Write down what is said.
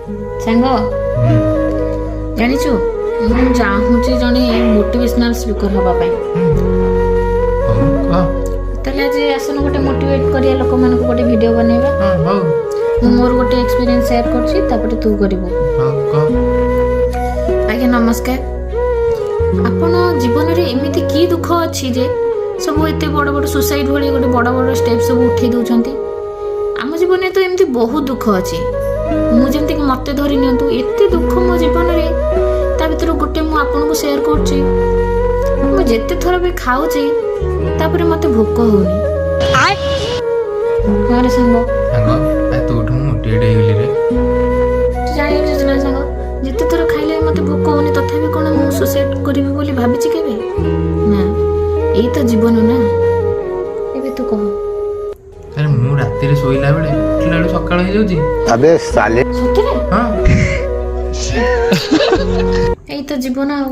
सांग जानिछु मु चाहूची जने मोटिवेशनल स्पीकर हवा पाई तले जे आसन गोटे मोटिवेट करिया लोक मन को गोटे वीडियो बनेबा मु मोर गोटे एक्सपीरियंस शेयर करछि तापरे तू करबो आगे नमस्कार आपण जीवन रे एमिति की दुख अछि जे सब एते बड़ बड़ सुसाइड भली गोटे बड़ बड़ स्टेप सब उठी दउछंती आम जीवन में तो एमती बहुत दुख अच्छी मु जमती कि मत धरी नियंतु एते दुख मो जीवन रे ता भीतर गोटे मु आपन को शेयर करछि मु जेते थोर भी खाउछि तापरे मते भोक होनी मारे संग आ तू उठ मोटिवेट हे गेली रे जानि जे संग जेते थोर खाइले मते भोक होनी तथापि कोन मु सुसाइड करिवि बोली भाबिछि केबे ना एई तो जीवन ना एबे तू कह अरे मु राति रे सोइला बेले उठला बेले सकाळ हे जाउची अबे साले सତରେ हां एई तो जीवन आ